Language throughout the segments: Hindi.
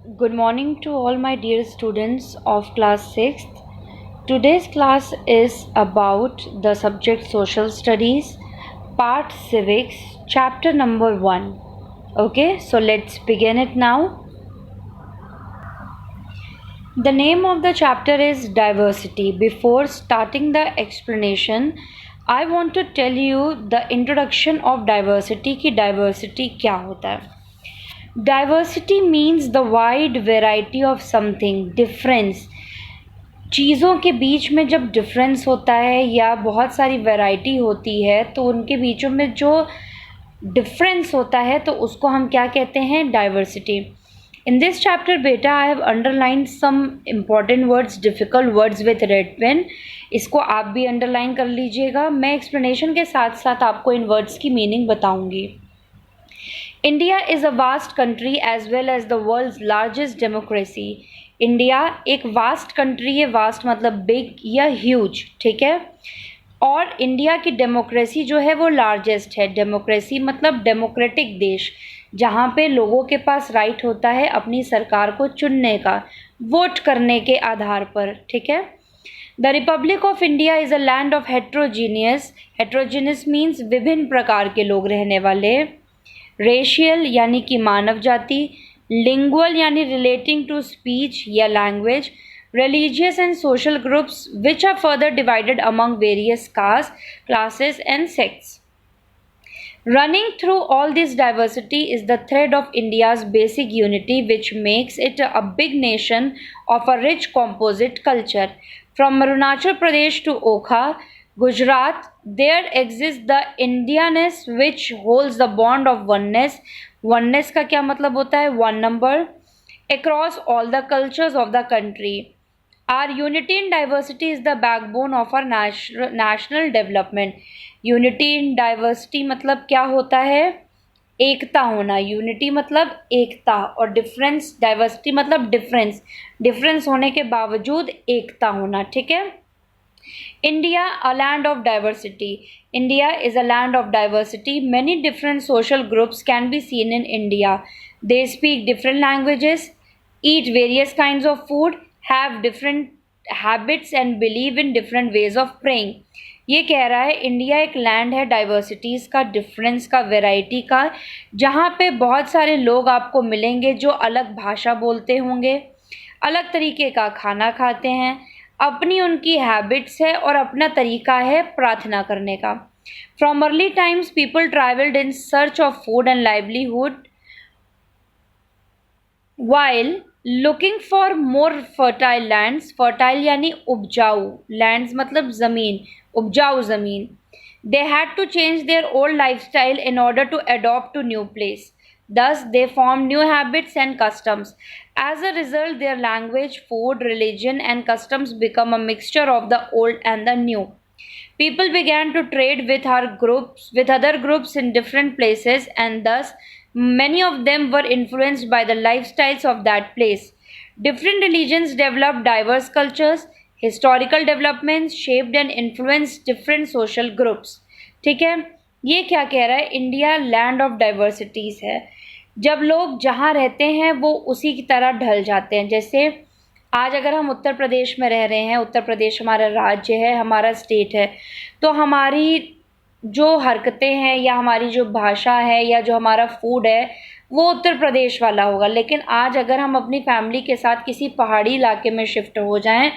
Good morning to all my dear students of class 6th. Today's class is about the subject Social Studies, part Civics, chapter number 1. Okay, so let's begin it now. The name of the chapter is Diversity. Before starting the explanation, I want to tell you the introduction of diversity कि diversity क्या होता है. Diversity means the wide variety of something, difference. चीज़ों के बीच में जब डिफरेंस होता है या बहुत सारी वैरायटी होती है तो उनके बीचों में जो डिफरेंस होता है तो उसको हम क्या कहते हैं, डाइवर्सिटी. इन दिस चैप्टर बेटा I have underline some important words, difficult words with red pen. इसको आप भी अंडरलाइन कर लीजिएगा. मैं एक्सप्लेनेशन के साथ साथ आपको इन वर्ड्स की मीनिंग बताऊंगी. India is a vast country as well as the world's largest democracy. India एक वास्ट कंट्री है. वास्ट मतलब बिग या ह्यूज, ठीक है. और इंडिया की डेमोक्रेसी जो है वो लार्जेस्ट है. डेमोक्रेसी मतलब डेमोक्रेटिक देश, जहाँ पे लोगों के पास राइट होता है अपनी सरकार को चुनने का, वोट करने के आधार पर, ठीक है. The Republic of India is a land of heterogeneous. Heterogeneous means विभिन्न प्रकार के लोग रहने वाले. रेशियल यानी कि मानव जाति. लिंगुअल यानी रिलेटिंग टू स्पीच या language. religious and social groups which are further divided among various castes, classes and sects. Running through all this diversity is the thread of India's basic unity, which makes it a big nation of a rich composite culture. From Arunachal Pradesh to Okha, Gujarat, there exists the Indianness which holds the bond of oneness. Oneness का क्या मतलब होता है? One number. Across all the cultures of the country. Our unity in diversity is the backbone of our national development. Unity in diversity मतलब क्या होता है? एकता होना. यूनिटी मतलब एकता, और डिफरेंस, डाइवर्सिटी मतलब डिफरेंस, डिफरेंस होने के बावजूद एकता होना, ठीक है. India, a land of diversity. India is a land of diversity. Many different social groups can be seen in India. They speak different languages, eat various kinds of food, have different habits and believe in different ways of praying. ये कह रहा है इंडिया एक लैंड है डाइवर्सिटीज़ का, डिफरेंस का, वैरायटी का, जहाँ पे बहुत सारे लोग आपको मिलेंगे जो अलग भाषा बोलते होंगे, अलग तरीके का खाना खाते हैं, अपनी उनकी हैबिट्स है और अपना तरीका है प्रार्थना करने का. From early times people travelled in search of food and livelihood while looking for more fertile lands. fertile यानी उपजाऊ, lands मतलब ज़मीन, उपजाऊ ज़मीन. They had to change their old lifestyle in order to adopt to new place. Thus they formed new habits and customs. As a result, their language, food, religion and customs become a mixture of the old and the new. People began to trade with other groups in different places, and thus many of them were influenced by the lifestyles of that place. Different religions developed diverse cultures. Historical developments shaped and influenced different social groups. ठीक है. ये क्या कह रहा है? इंडिया लैंड ऑफ डाइवर्सिटीज़ है. जब लोग जहाँ रहते हैं वो उसी की तरह ढल जाते हैं. जैसे आज अगर हम उत्तर प्रदेश में रह रहे हैं, उत्तर प्रदेश हमारा राज्य है, हमारा स्टेट है, तो हमारी जो हरकतें हैं या हमारी जो भाषा है या जो हमारा फूड है वो उत्तर प्रदेश वाला होगा. लेकिन आज अगर हम अपनी फैमिली के साथ किसी पहाड़ी इलाके में शिफ्ट हो जाएं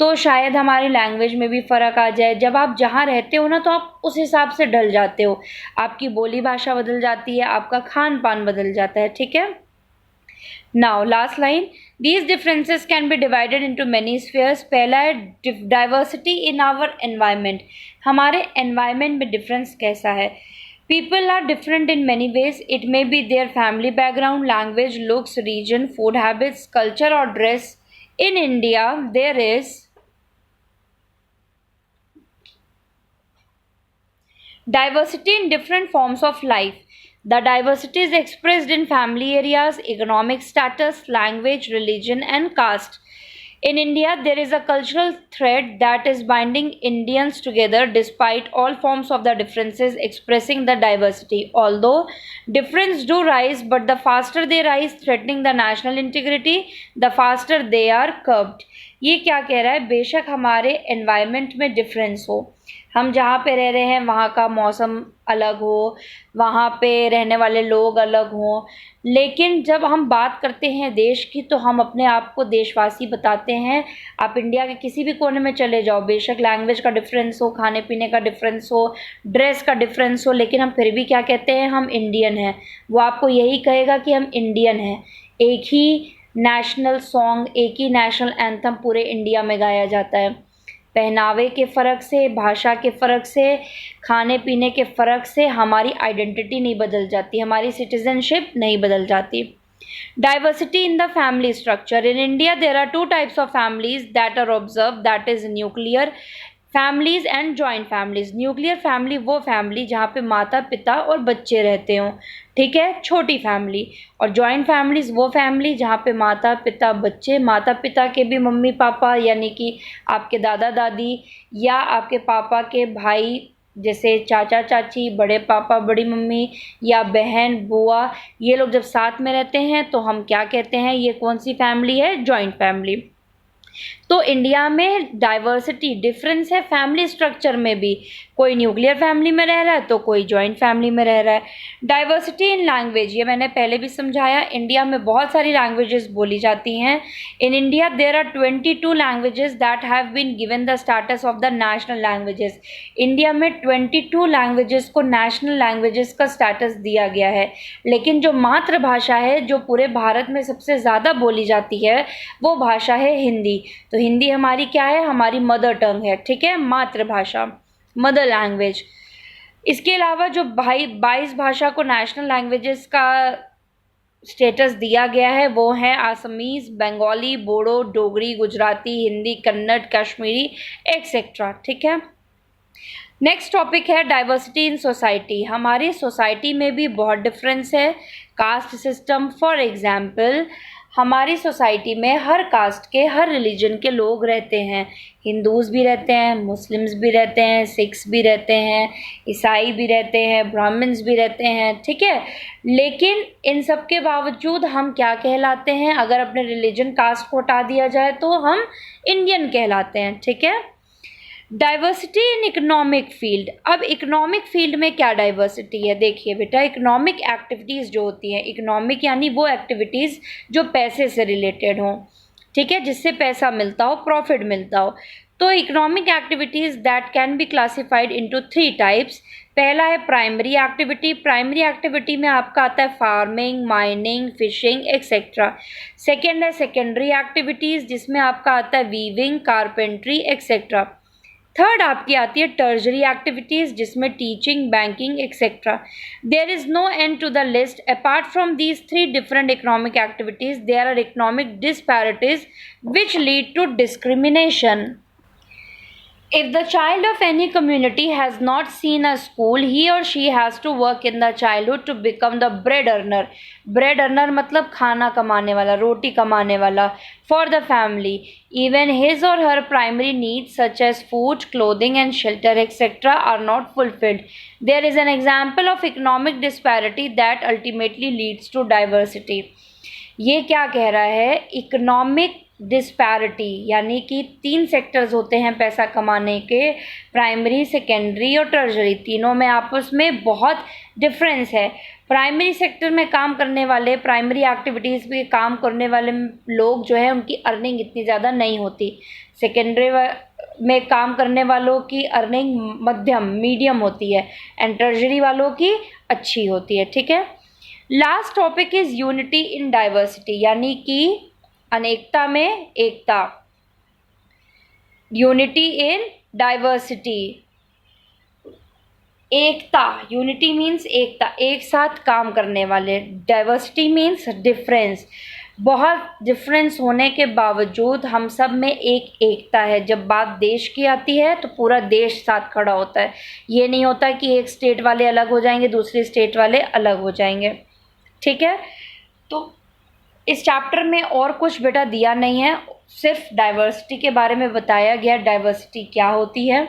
तो शायद हमारी लैंग्वेज में भी फ़र्क आ जाए. जब आप जहाँ रहते हो ना तो आप उस हिसाब से ढल जाते हो. आपकी बोली भाषा बदल जाती है, आपका खान पान बदल जाता है, ठीक है. Now last line. These differences can be divided into many spheres. पहला है diversity in our environment. हमारे environment में difference कैसा है? People are different in many ways. It may be their family background, language, looks, region, food habits, culture or dress. In India, there is diversity in different forms of life. The diversity is expressed in family areas, economic status, language, religion and caste. In India, there is a cultural thread that is binding Indians together despite all forms of the differences, expressing the diversity. Although differences do rise, but the faster they rise, threatening the national integrity, the faster they are curbed. ये क्या कह रहा है? बेशक हमारे एनवायरनमेंट में डिफरेंस हो, हम जहाँ पे रह रहे हैं वहाँ का मौसम अलग हो, वहाँ पे रहने वाले लोग अलग हों, लेकिन जब हम बात करते हैं देश की तो हम अपने आप को देशवासी बताते हैं। आप इंडिया के किसी भी कोने में चले जाओ, बेशक लैंग्वेज का डिफरेंस हो, खाने पीने का डिफरेंस हो, ड्रेस का डिफरेंस हो, लेकिन हम फिर भी क्या कहते हैं? हम इंडियन हैं। वो आपको यही कहेगा कि हम इंडियन हैं। एक ही नेशनल सॉन्ग, एक ही नेशनल एंथम पूरे इंडिया में गाया जाता है। पहनावे के फ़र्क से, भाषा के फ़र्क से, खाने पीने के फ़र्क से हमारी आइडेंटिटी नहीं बदल जाती, हमारी सिटीज़नशिप नहीं बदल जाती। Diversity in the family structure. In India there are two types of families that are observe, that is nuclear families and joint families. Nuclear family वो फैमिली जहाँ पे माता पिता और बच्चे रहते हों, ठीक है, छोटी फैमिली। और जॉइंट फैमिलीज वो फैमिली जहाँ पे माता पिता बच्चे, माता पिता के भी मम्मी पापा यानी कि आपके दादा दादी या आपके पापा के भाई जैसे चाचा चाची, बड़े पापा बड़ी मम्मी या बहन बुआ, ये लोग जब साथ में रहते हैं तो हम क्या कहते हैं? ये कौन सी फैमिली है? Joint family. तो इंडिया में डाइवर्सिटी, डिफरेंस है फैमिली स्ट्रक्चर में भी। कोई न्यूक्लियर फैमिली में रह रहा है तो कोई जॉइंट फैमिली में रह रहा है। डाइवर्सिटी इन लैंग्वेज, ये मैंने पहले भी समझाया। इंडिया में बहुत सारी लैंग्वेजेस बोली जाती हैं। In India there are 22 languages that have been given the status of the national languages. India में 22 लैंग्वेजेस को नेशनल लैंग्वेजेस का स्टेटस दिया गया है, लेकिन जो मातृभाषा है, जो पूरे भारत में सबसे ज़्यादा बोली जाती है, वो भाषा है हिंदी। तो हिंदी हमारी क्या है? हमारी मदर टंग है, ठीक है, मातृभाषा, मदर लैंग्वेज। इसके अलावा जो 22 भाषा को नेशनल लैंग्वेजेस का स्टेटस दिया गया है वो है आसामीज़, बंगाली, बोडो, डोगरी, गुजराती, हिंदी, कन्नड़, कश्मीरी एक्सेट्रा, ठीक है। नेक्स्ट टॉपिक है डाइवर्सिटी इन सोसाइटी। हमारी सोसाइटी में भी बहुत डिफरेंस है। कास्ट सिस्टम, फॉर एग्जाम्पल हमारी सोसाइटी में हर कास्ट के, हर रिलीजन के लोग रहते हैं। हिंदूज़ भी रहते हैं, मुस्लिम्स भी रहते हैं, सिख्स भी रहते हैं, ईसाई भी रहते हैं, ब्राह्मण्स भी रहते हैं, ठीक है। लेकिन इन सब के बावजूद हम क्या कहलाते हैं? अगर अपने रिलीजन कास्ट को हटा दिया जाए तो हम इंडियन कहलाते हैं, ठीक है। Diversity in economic field. अब इकोनॉमिक फील्ड में क्या डाइवर्सिटी है? देखिए बेटा, इकोनॉमिक एक्टिविटीज़ जो होती हैं, इकोनॉमिक यानी वो एक्टिविटीज़ जो पैसे से रिलेटेड हों, ठीक है, जिससे पैसा मिलता हो, प्रॉफिट मिलता हो। तो economic activities that can be classified into 3 types. पहला है प्राइमरी एक्टिविटी। प्राइमरी एक्टिविटी में आपका आता है farming, mining, fishing etcetera. Second है सेकेंडरी एक्टिविटीज़, जिसमें आपका आता है वीविंग, कारपेंट्री एक्सेट्रा। थर्ड आपकी आती है टर्जरी एक्टिविटीज़, जिसमें teaching, banking etcetera. There is no end to the list. Apart from these 3 different economic activities, there are economic disparities which lead to discrimination. If the child of any community has not seen a school, he or she has to work in the childhood to become the bread earner. Bread earner मतलब खाना कमाने वाला, रोटी कमाने वाला, for the family. Even his or her primary needs such as food, clothing and shelter etc. are not fulfilled. There is an example of economic disparity that ultimately leads to diversity. ये क्या कह रहा है? इकोनॉमिक डिस्पैरिटी यानी कि 3 सेक्टर्स होते हैं पैसा कमाने के, प्राइमरी, सेकेंडरी और टर्जरी। तीनों में आपस में बहुत डिफरेंस है। प्राइमरी सेक्टर में काम करने वाले, प्राइमरी एक्टिविटीज़ पे काम करने वाले लोग जो है उनकी अर्निंग इतनी ज़्यादा नहीं होती। सेकेंडरी में काम करने वालों की अर्निंग मध्यम, मीडियम होती है, एंड टर्जरी वालों की अच्छी होती है, ठीक है। Last topic is unity in diversity, यानी कि अनेकता में एकता। यूनिटी इन डाइवर्सिटी, एकता, यूनिटी मीन्स एकता, एक साथ काम करने वाले। Diversity means difference. बहुत डिफरेंस होने के बावजूद हम सब में एक एकता है। जब बात देश की आती है तो पूरा देश साथ खड़ा होता है। ये नहीं होता कि एक स्टेट वाले अलग हो जाएंगे, दूसरे स्टेट वाले अलग हो जाएंगे, ठीक है। तो इस चैप्टर में और कुछ बेटा दिया नहीं है, सिर्फ डाइवर्सिटी के बारे में बताया गया, डाइवर्सिटी क्या होती है,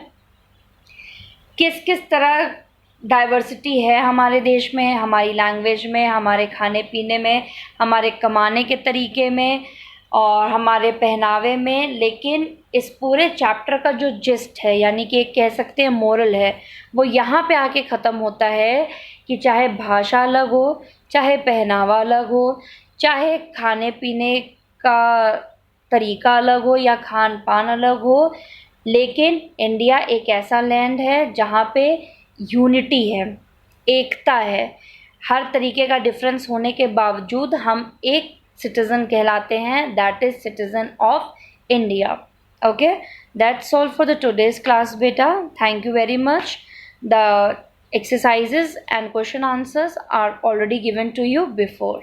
किस किस तरह डाइवर्सिटी है हमारे देश में, हमारी लैंग्वेज में, हमारे खाने पीने में, हमारे कमाने के तरीके में और हमारे पहनावे में। लेकिन इस पूरे चैप्टर का जो जिस्ट है, यानी कि कह सकते हैं मोरल है, वो यहाँ पे आके ख़त्म होता है कि चाहे भाषा अलग हो, चाहे पहनावा अलग हो, चाहे खाने पीने का तरीका अलग हो या खान पान अलग हो, लेकिन इंडिया एक ऐसा लैंड है जहाँ पे यूनिटी है, एकता है। हर तरीके का डिफरेंस होने के बावजूद हम एक सिटीज़न कहलाते हैं, that is citizen of India. Okay, that's all for the today's class बेटा। Thank you very much. The exercises and question answers are already given to you before.